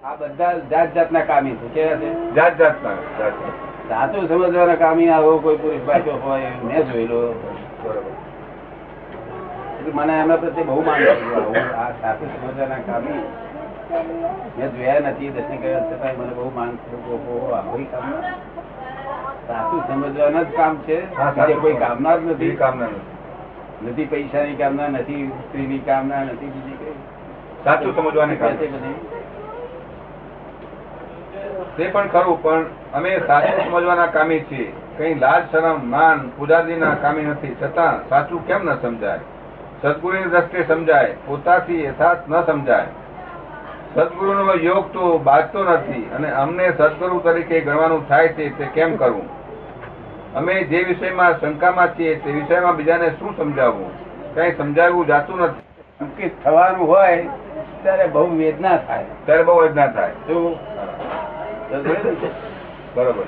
આ બધા જાત જાતના કામી છે. કેવા છે? જાત જાતના. સાચું સમજવાના કામી આવો કોઈ પુરુષ બાક્યો હોય મેં જોયેલો. બરોબર. મને એમના પ્રત્યે બહુ માન છે. આ સાચું સમજવાના કામી મેં જોયા નથી, દર્શન કર્યા છતાં મને બહુ માન છે. સાચું સમજવાના જ કામ છે, કોઈ કામના જ નથી. નથી પૈસાની કામના, નથી સ્ત્રીની કામના, નથી બીજી કઈ. સાચું સમજવાની કામ છે તે પણ ખરું, પણ અમે સાચું સમજવાના કામી છીએ. કઈ લાજ શરમ માન પૂજારીના કામી નથી. છતાં સાચું કેમ ન સમજાય? સદગુરુની દ્રષ્ટિએ સમજાય, પોતાથી યથાર્થ ન સમજાય. સદગુરુનો યોગ તો બાજતો નથી અને અમને સદગુરુ તરીકે ગણવાનું થાય છે, તે કેમ કરવું? અમે જે વિષયમાં શંકામાં છીએ તે વિષયમાં બીજાને શું સમજાવવું? કઈ સમજાવવું જાતું નથી. અંકિત થવાનું હોય ત્યારે બહુ વેદના થાય. શું? બરોબર.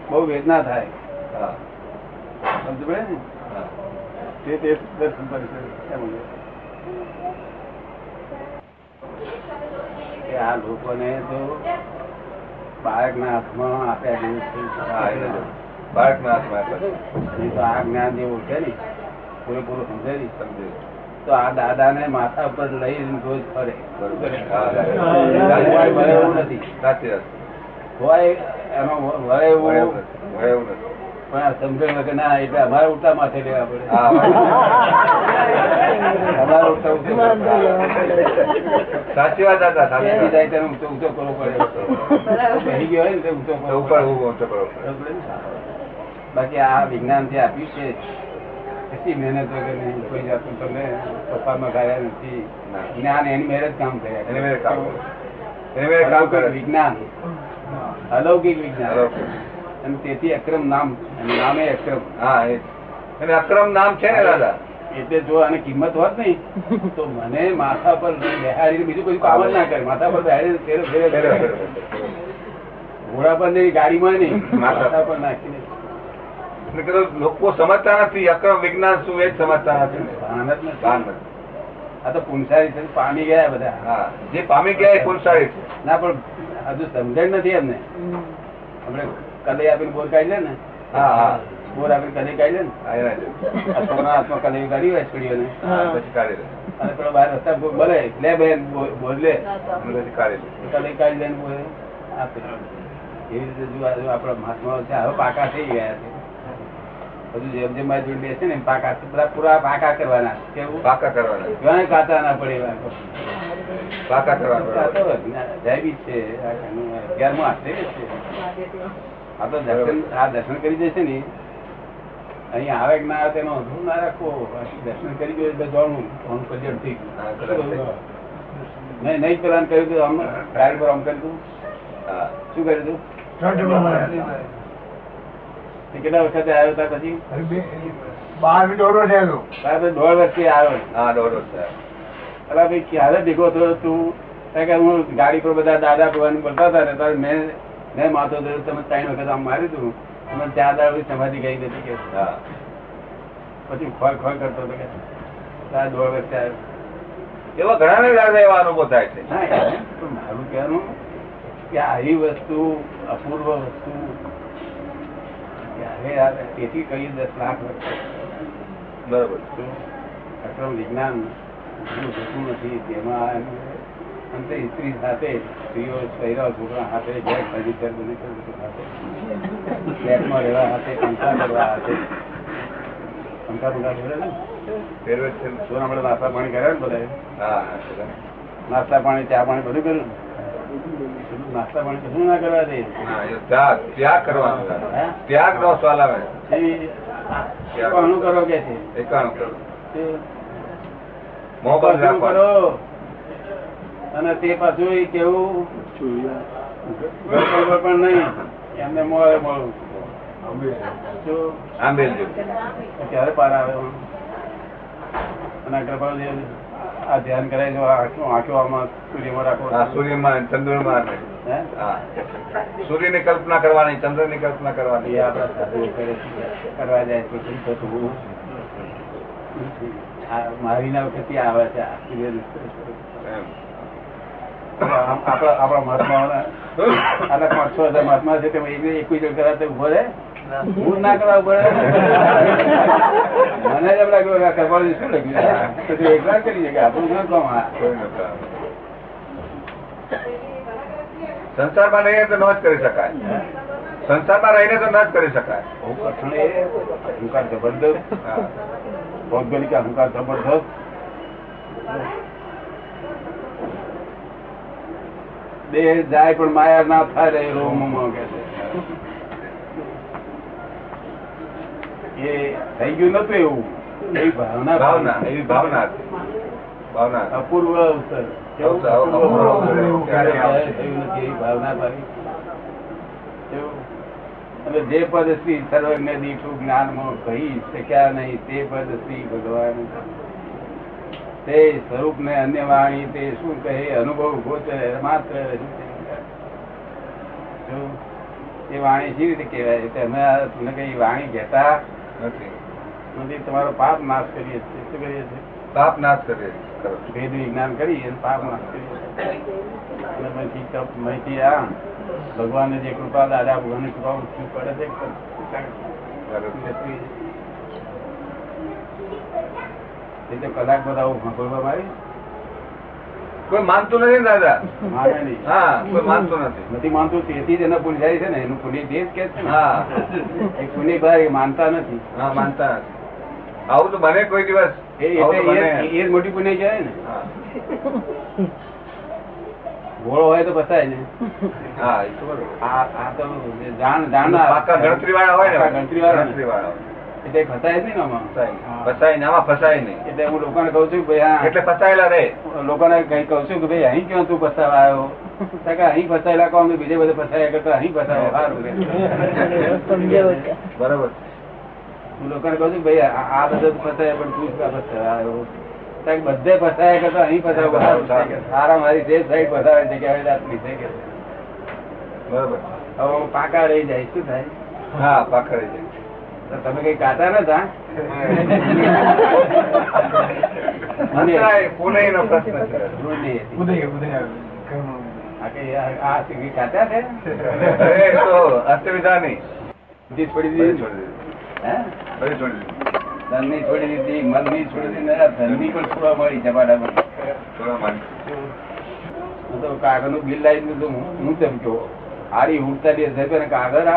બહુ વેદના થાય. સમજ પડે ને? તે દર્શન આ લોકોને તો બાળકના હાથમાં આપ્યા જેવું બાળકના હાથમાં તો આ જ્ઞાન જેવું છે ને પૂરેપૂરું સમજે તો આ દાદા ને માથા ઉપર લઈ રોજ ફરે. નથી સાચી વાત. હોય એમાં વળે એવું નથી. પણ સમજણ વગર ના, એટલે અમારા ઉલટા માથે લેવા પડે. અમારા ઉલટા સાચી વાત હતા. ઊંચો ઊંચો કરવો પડે. બની ગયો હોય ને ઊંચો કરવો પડે. બાકી આ વિજ્ઞાન જે આપ્યું છે એટલી મહેનત વગર નહીં. કોઈ જાતનું તમને પપ્પામાં ગાયા નથી. જ્ઞાન એની મેરેજ કામ કર્યા. વિજ્ઞાન અલૌકિક વિજ્ઞાન. અને તેથી અક્રમ નામ, નામે અક્રમ. અને અક્રમ નામ છે ને દાદા. એટલે જો આની કિંમત હોત નહીં તો મને માથા પર બેહાડી બીજું કોઈ કામ જ ના કરે. માથા પર બેહાડી ઘોડા પર નહીં, ગાડીમાં નહીં, માથા પર નાખીને. લોકો સમજતા નથી અક્રમ વિજ્ઞાન શું, એ જ સમજતા નથી. આ તો પુનસારી છે, પામી ગયા બધા. જે પામી ગયા એ પુનસારી છે. ના પણ હજુ સમજણ નથી એમને. આપણે કદઈ આપીને બોર કાઢી લે ને. બોર આપીને કદઈ કાઢી લે ને. છોકરા હાથમાં કદઈ કાઢી હોય સ્ટુડિયો ને, પછી કાઢી લે. અને પેલો બહાર રસ્તા બોલે લે બેન બોલ લે, કદઈ કાઢી લે બોલે આપે. એવી રીતે જો આપડા મહાત્મા છે હવે પાકા થઈ ગયા છે. હજુ જેમ જેમ મારી જોડે બેસે ને પાકા બધા પૂરા પાકા કરવાના. કેવું? પાકા કરવાના. ઘણા કાતા ના પડે. પાકા કરવાના. જયબી છે 11મો આશ્ચર્ય છે. આ તો દર્શન કરી જશે ને અહીંયા આવે કે ના આવે તેનો અધૂર ના રાખવો. દર્શન કરી ગયો એટલે જોવાનું કલ્યાણ થઈ ગયું. નહીં પેલા કહ્યું કે ગાડી પર આમ કરી દઉં. શું કરી દઉં? કેટલા વખતે આવ્યો હતા? પછી 12 વર્ષથી આવ્યો. ભાઈ ક્યારે ભેગો થયો તું? હું ગાડી પર બધા દાદા ભગવાન બોલતા હતા ને, મેં માથો ધર્યો. તમે 3 વખત આમ માર્યું હતું. તમે 4 દાડા સમાધિ ગઈ નથી કે. પછી ખોળ કરતો હતો કે 1.5 વર્ષે આવ્યો. એવા ઘણા દાદા એવા અનુભવ થાય છે. મારું કહેવાનું કે આવી વસ્તુ અપૂર્વ વસ્તુ તેથી કઈ 10 લાખ વર્ષ. બરોબર. અક્રમ વિજ્ઞાન જોતું નથી. તેમાં અંતે સ્ત્રી સાથે, સ્ત્રીઓ સૈરા છોકરા હાથે, ઘેર ફર્નિચર સાથે, ફ્લેટમાં રહેવા હાથે, પંખા કરવા હાથે, પંખા જોડે ને શું આપણે નાસ્તા પાણી કર્યા ને બધા. નાસ્તા પાણી ચા પાણી બધું કર્યું. નાસ્તા પાણી કશું ના કરવા દે. ત્યાગ કરવાનો. ત્યાગ નો સવાલ આવે. એકાણું કરો કે છે. એકાણું કરો. કરો અને તે પાછું કેવું પણ નહીં એમને મળે મળું. ક્યારે પાર આવે અને કૃપા આ ધ્યાન કરાય જો આંખો આમાં સૂર્યમાં રાખો. સૂર્યમાં ચંદ્રમાં સૂર્ય ની કલ્પના કરવાની, ચંદ્ર ની કલ્પના કરવાની. એ આપડા સાધુ કરવા જાય તો મારી ના વખત આવે છે. આપણા મહાત્મા આટલા 5,000 મહાત્મા છે તેમાં એક જણ કરાતે ઉભો રહે, હું ના કરવા ઉભો રહે. મને એમ લાગ્યું કરવાનું શું લાગ્યું, પછી એકલા કરી શકે આપણું શું કામ. સંસારમાં રહીને તો ન જ કરી શકાય, સંસારમાં રહીને તો ન જ કરી શકાય. અહંકાર જબરદસ્ત, ભૌગોલિક અહંકાર જબરદસ્ત. દેહ જાય પણ માયા ના થાય રોમ કે એ થઈ ગયું નતું એવું. એવી ભાવના એવી ભાવના ભાવના અપૂર્વ અવસર અને જે પદ શ્રી સર્વજ્ઞ દીઠું જ્ઞાનમાં કહી શક્યા નહીં તે પદ શ્રી ભગવાન તે સ્વરૂપ ને અન્ય વાણી તે શું કહે અનુભવ ગોચર માત્ર એ વાણી શી રીતે કહેવાય. અમે તમને કઈ વાણી કહેતા નથી. તમારો પાપ નાશ કરીએ છીએ. શું કરીએ છીએ? પાપ નાશ કરીએ. ભેદ વિજ્ઞાન કરી અને પાપ નાશ કરીએ. માહિતી આ ભગવાન જે કૃપા દાદા ભગવાન કૃપા ઉઠવી પડે છે. કલાક બધા સાંભળવામાં આવી. કોઈ માનતું નથી દાદા. માને નહીં. હા, કોઈ માનતું નથી માનતું. તેથી જ એના પુણ્ય જાય છે ને. એનું પુણ્ય દેશ કે છે ને. હા, એ પુણ્ય ભાઈ માનતા નથી. હા, માનતા નથી. આવું તો બને કોઈ દિવસ. એ જ મોટી પુણ્ય કહેવાય ને. ભોળો હોય તો બસાય ને. હા, એ તો બરોબર. આ તો ગણતરી વાળા હોય ને. ગણતરી વાળા એટલે ફસાય જ નહીં આમાં. ફસાય ને આમાં ફસાય નહીં. એટલે હું લોકોને કઉ છું ભાઈ એટલે ફસાયેલા રે. લોકોને કઈ કઉ છું કે ભાઈ અહીં ક્યાં તું ફસાવા આવ્યો. અહીં ફસાયેલા કોમ બીજે બધે ફસાયા કરતા અહીં ફસાવો સારું. બરોબર. હું લોકોને કઉ છું ભાઈ આ બધું ફસાય પણ તું ફસાવા આવ્યો. બધે ફસાયા કરતા અહીં ફસાવો સારા. મારી જે સાઈડ ફસાવે છે કે આટલી છે કે બરોબર. હવે પાકા રહી જાય શું થાય? હા, પાકા રહી જાય. તમે કઈ કાતા નતા. પુનઃ પ્રશ્ન કાતા છે અસ્તવિધા નહીં. છોડી દીધી, ધનની છોડી દીધી, મનની છોડી દીધી, ધનની પણ છોડવા મળી ઝપાટામાં. કાગળ નું બિલ લાવી દીધું. હું ચમક્યો હારી ઉડતા દિવસ કાગળ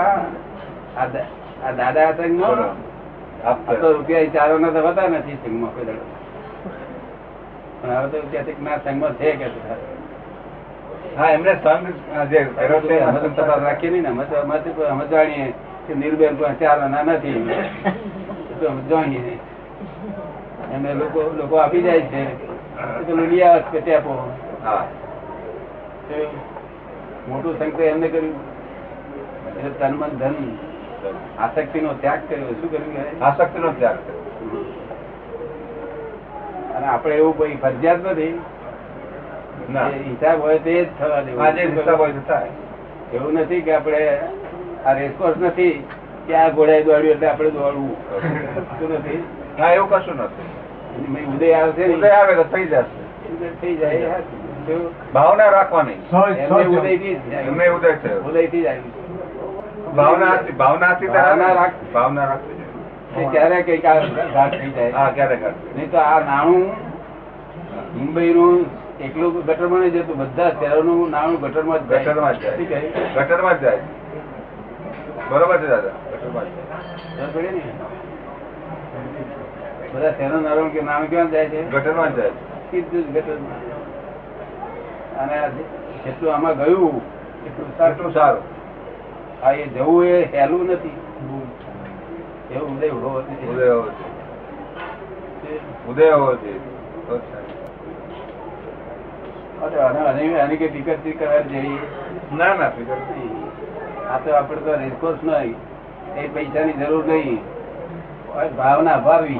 આ દાદા હતા રૂપિયા ચારો ના તો હોતા નથી સંઘમાં કોઈ દાડો. પણ હવે તો ના સંઘમાં છે કે હા, એમને સંઘ જે તપાસ રાખીએ નહીં ને. અમે જાણીએ કે નીલબેન પણ ચારો ના નથી. જાણીએ એમને લોકો આપી જાય છે. પેલું લઈ આવે કે ટેપો. મોટું સંઘ તો એમને કર્યું. એટલે તન મન ધન આસક્તિ નો ત્યાગ કર્યો. શું કર્યું? આસક્તિ નો ત્યાગ કર્યો. અને આપડે એવું કોઈ ફરજિયાત નથી. હિસાબ હોય તે જ થવા દેવું. એવું નથી કે આપડે આ રેસકોર્સ નથી કે આ ઘોડાએ દોડ્યું એટલે આપડે દોડવું. શું નથી? હા, એવું કશું નથી. ઉદય આવશે, ઉદય આવે તો થઈ જશે. થઈ જાય. ભાવના રાખવાની. ઉદય થી એમને ઉદય થયો. ઉદય થી જ આવ્યું. ભાવના રાખવી ક્યારે કઈક ઘાટ થઈ જાય. હા, ક્યારેક નહીં તો આ નાણું મુંબઈ નું એકલું ગટરમાં નહીં જતું. બધા શહેરોનું નાણું ગટરમાં જ ગટરમાં જ જાય. બરોબર છે દાદા. બધા શહેરો નાણું કે નાણું ક્યાં જાય છે? ગટરમાં જ જાય. સીધું જ ગટરમાં. અને જેટલું આમાં ગયું એટલું સારું. હા, એ જવું એ હેલું નથી. એવું ઉદય હોવો આની કઈ ફિકર કરવા જેવી ના. આ તો આપડે તો રેસકોર્સ નહીં. એ પૈસાની જરૂર નહીં. ભાવના અભાવવી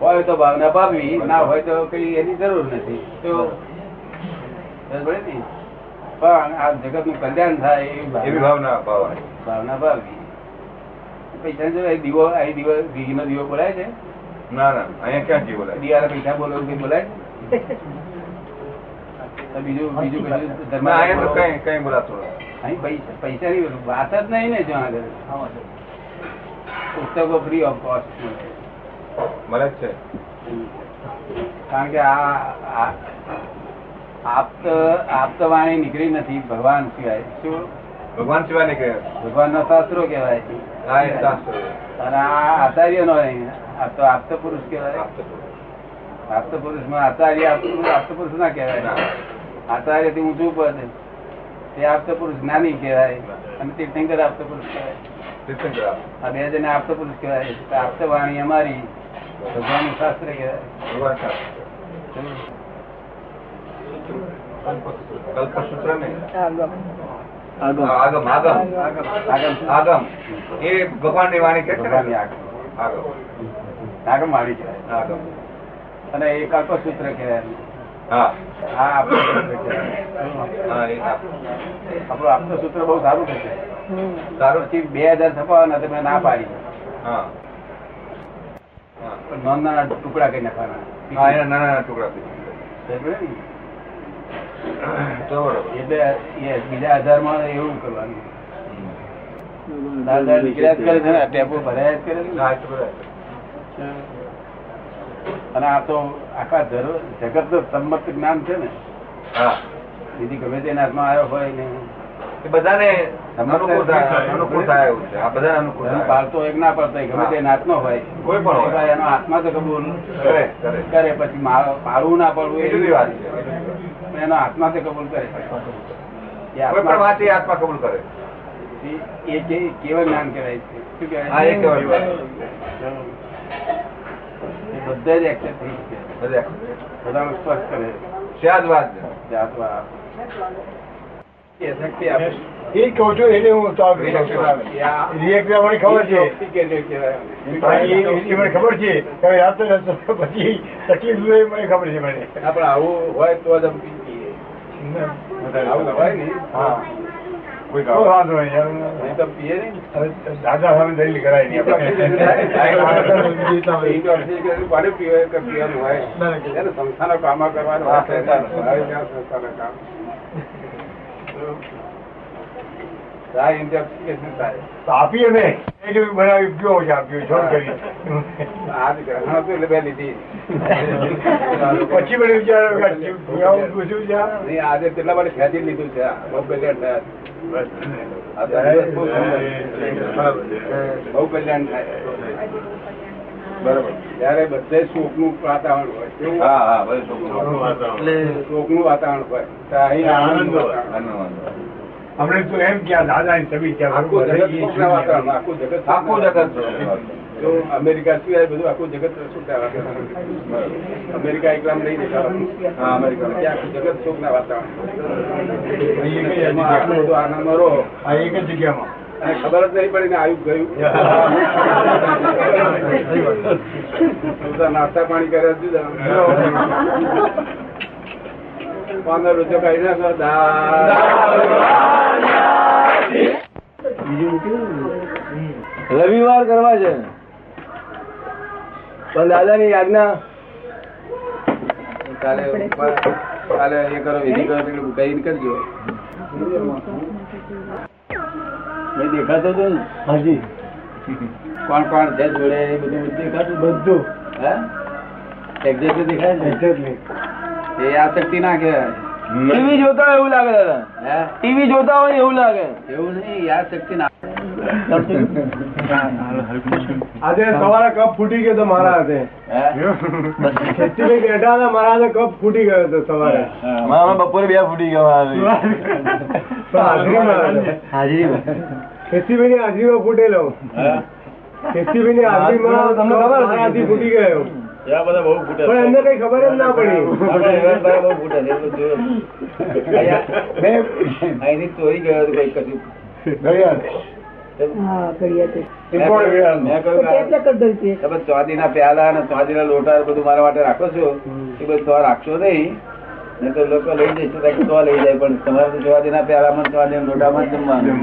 હોય તો ભાવના અભાવવી, ના હોય તો કઈ એની જરૂર નથી. તો પણ આ જગત નું કલ્યાણ થાય એવી ભાવના ભાવવી. પૈસા જો દીવો અહીં ઘી નો દીવો બોલાય છે? ના, અહીંયા ક્યાં જીવ બોલાય? દિવાળા પૈસા બોલવું બોલાય? તો બીજું કશું ધર્મ ના, અહીંયા તો કઈ બોલાતું નથી. અહીં પૈસાની વાત જ નહીં ને જો આગળ પુસ્તકો ફ્રી ઓફ કોસ્ટ મળે જ છે. કારણ કે આ આપ્ત વાણી નીકળી નથી ભગવાન સિવાય. શું? ભગવાન સિવાય નહીં કહે. ભગવાન નો શાસ્ત્રો કહેવાય હા, એ શાસ્ત્ર. અને આ આચાર્ય નો આ તો આપત પુરુષ કહેવાય. આપત પુરુષ માં આચાર્ય આપત પુરુષ ના કહેવાય. આચાર્ય થી ઊંચું પદ તે આપત પુરુષ જ્ઞાની કહેવાય અને તીર્થંકર આપત પુરુષ કહેવાય. તીર્થંકર. આ બે જણ આપત પુરુષ કહેવાય. આપત વાણી અમારી ભગવાન નું શાસ્ત્ર કહેવાય. ભગવાન શાસ્ત્ર. કલ્પસૂત્ર નહીં. આગમ એ ભગવાન ની વાણી કે છે ને? ભગવાનની આગમ આગમ વાણી કહેવાય. આગમ. અને એ કલ્પસૂત્ર કહેવાય. હા, હા આપત સૂત્ર કહેવાય. હા, એ આપણું આપત સૂત્ર બહુ સારું થશે. સારું. પછી 2000 છપાવવાના તમે ના પાડી હા, પણ નાના ટુકડા કરી નાખવાના. હા, એના નાના ટુકડા થઈ સમજ્યો ને? તો બરોબર. એટલે એ બીજા 1000 માં એવું કરવાનું. 1000 નીકળ્યા જ કરે છે ને, ટેપો ભરાયા જ કરે છે ને. હા, એ તો બરાબર. અને આ તો આખા જગત નું સંમત જ્ઞાન છે ને. હા, બીજી ગમે તે હાથમાં આવ્યો હોય ને એ બધાને અનુકૂળ થાય એવું છે. આ બધા અનુકૂળ થાય. પાડતો એક ના પાડતો એક ગમે તે નાતનો હોય કોઈ પણ હોય. એનો આત્મા તો કબૂલ કરે. કરે. પછી પાડવું ના પાડવું એ જુદી વાત છે. પણ એનો આત્મા તો કબૂલ કરે. એ કોઈ પણ આત્મા વાત એ આત્મા કબૂલ કરે. એ કેવળ જ્ઞાન કહેવાય છે. શું હા, એ કહેવાય કહેવાય. એ બધા જ એક્સેપ્ટ થઈ છે. બધા બધાનો સ્પષ્ટ કરે છે જ વાત છે. છે આત્મા એ શક્તિ આપે. એ કહું છું એને હું તો રિએક્ટ મને ખબર છે. એ મને ખબર છે કે યાદ તો પછી તકલીફ મને ખબર છે મને. આપણે આવું હોય તો જ અમે પીએ. આવું હોય ને હા, કોઈ કોઈ વાંધો નહીં યાર. નહીં તો પીએ નહીં. હવે દાદા સામે દલીલ કરાય નહીં પાણી પીવાય કે પીવાનું હોય એને સંસ્થાનો કામ કરવાનો હોય. સંસ્થાનો કામ થાય ઇન્ટોક્સિકેશન થાય. આપીએ ને બનાવી પીવો છે. આપ્યો છોડ કરી આજ ગ્રહણ હતું એટલે બે લીધી. પછી મને વિચાર પૂછ્યું છે નહીં આજે કેટલા માટે ખેંચી લીધું છે. બહુ કલ્યાણ થયા. આ ધર્મ બહુ સુંદર છે. બહુ કલ્યાણ થાય. બરોબર. ત્યારે બધે શોકનું વાતાવરણ હોય. કેવું? હા, હા, બધું શોકનું વાતાવરણ હોય. તો અહીં આનંદનું વાતાવરણ. આનંદ. હમણે તો એમ કે દાદાની છબી આખું જગત સુખના વાતાવરણ. આખું જગત આખું જગત છે. જો અમેરિકા સિવાય બધું આખું જગત સુખના વાતાવરણ. અમેરિકા એકલામ નહીં દેખાવાનું. હા, અમેરિકા. ત્યાં આખું જગત સુખના વાતાવરણ. અહીં એમાં આટલું બધું આનંદમાં રહો આ એક જ જગ્યામાં અને ખબર જ નહીં પડી ને આવ્યું ગયું. નાસ્તા પાણી કરે જુદા 15 રૂપિયા કઈ ના રવિવાર કરવા છે પણ દાદાની આજ્ઞા કાલે એ કરો વિધિ કરો કઈ કરજો. દેખાતો હતો ને હાજી કોણ કોણ છે જોડે એ બધું દેખાતું બધું હે એક્ઝેક્ટ દેખાય ને એક્ઝેક્ટલી. એ આ શક્તિ ના કહેવાય. ટીવી જોતા હોય એવું લાગે દાદા. હે ટીવી જોતા હોય એવું લાગે. એવું નહીં આ શક્તિ ના. આજે સવારે કપ ફૂટી ગયો તો મારા હાથે. ખેતીભાઈ બેઠા હતા મારા હાથે કપ ફૂટી ગયો હતો સવારે. મારા બપોરે 2 ફૂટી ગયા હાજરીમાં. ખેતીભાઈ ની હાજરીમાં ફૂટેલો. ખેતીભાઈ ની હાજરીમાં તમને ખબર મારા હાથથી ફૂટી ગયો. બધા બહુ ફૂટે પણ એમને કઈ ખબર જ ના પડી. બહુ ફૂટે અહીંથી ચોરી ગયો હતો કઈ કશું. તમે ચોદી ના પ્યાલા અને ચોદી ના લોટા બધું મારા માટે રાખો છો એ બધું તો રાખશો નહીં નહીં તો લોકો લઈ જઈશું તો લઈ જાય પણ તમારે તો ચોદી ના પ્યાલામાં ચોદી ના લોટામાં જમવાનું.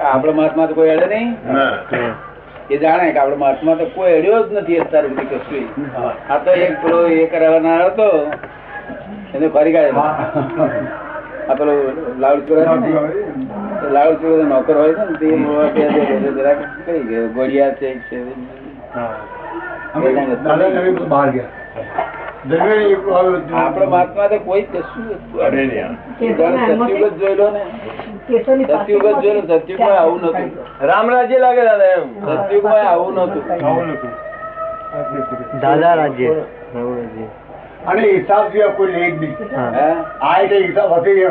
આપડે મહાત્મા તો કોઈ અડે નહીં. એ જાણે કે આપડે મહાત્મા તો કોઈ અડ્યો જ નથી અત્યાર સુધી કશું. આ તો એક પેલો એ કરવાના હતો એને ફરી કાઢે. આ પેલો લાઉડ નોકર હોય છે ને તે જરાક કઈ ગયો ગોળિયા છે આપડે મહાત્મા તો કોઈ કશું સતયુગ જ જોયેલો ને. સતયુગ જ જોયેલો. સતયુગમાં આવું નતું. રામ રાજ્ય લાગે દાદા એમ. સતયુગમાં આવું નતું. દાદા રાજ્ય અને હિસાબ સિવાય કોઈ લે જ નહીં. આ એટલે હિસાબ હતી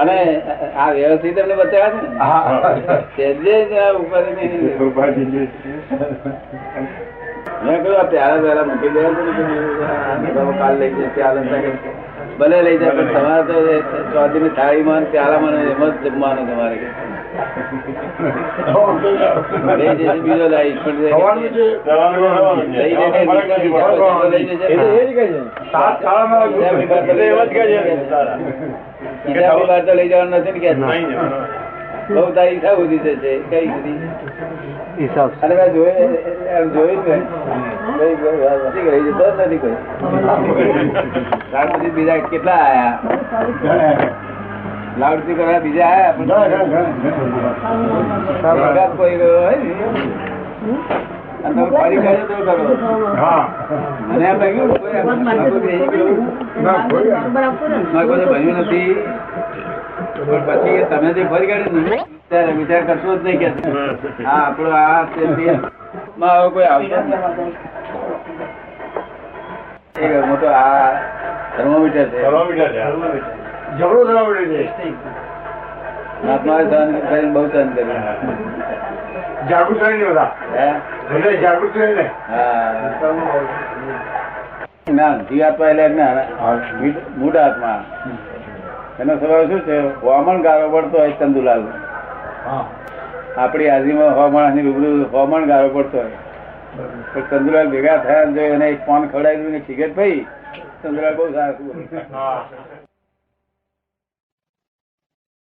અને આ વ્યવસ્થિત એમને બતાવ્યા છે ને મેં કહ્યું પ્યારા પહેલા મૂકી દેવા કાલ લઈ જાય પ્યાલ ભલે લઈ જાય પણ તમારે તો ચોથી ની થાળીમાં પ્યાલામાં એમ જ જમવાનું તમારે બીજો લાવીશ પણ લઈ જવાનું નથી ને કે બહુ તારી ઈચ્છા ઉધી છે કઈ બધી અને મેં જોયું નથી કોઈ ત્યાર પછી બીજા કેટલા આયા લાઉડ સ્પીકર બીજા આયા કોઈ ગયો હોય ને અને તમે ફરી કાઢ્યો તો કરો. મને એમ લાગ્યું ભણ્યું નથી પણ પછી તમે જે ફરી કાઢ્યું ને ત્યારે વિચાર કરશો જ નહીં કે હા આપડો આ હવે કોઈ આવશે મોટો આ થર્મોમીટર છે. જબરો થર્મોમીટર છે. મહાત્મા સહન કરીને બહુ સહન કર્યું. જાગૃત રહી ને બધા જાગૃત રહી ને. જ્ઞાન જીવાત્મા એટલે જ્ઞાન મૂળ આત્મા. એનો સ્વભાવ શું છે? હોમણ ગારો પડતો હોય ચંદુલાલ આપડી હાજરીમાં હોમણ રૂબરૂ હોમણ ગારો પડતો હોય પણ ચંદુલાલ ભેગા થયા જો એને એક પાન ખવડાવી સિગરેટ પી ચંદુલાલ બહુ સારું.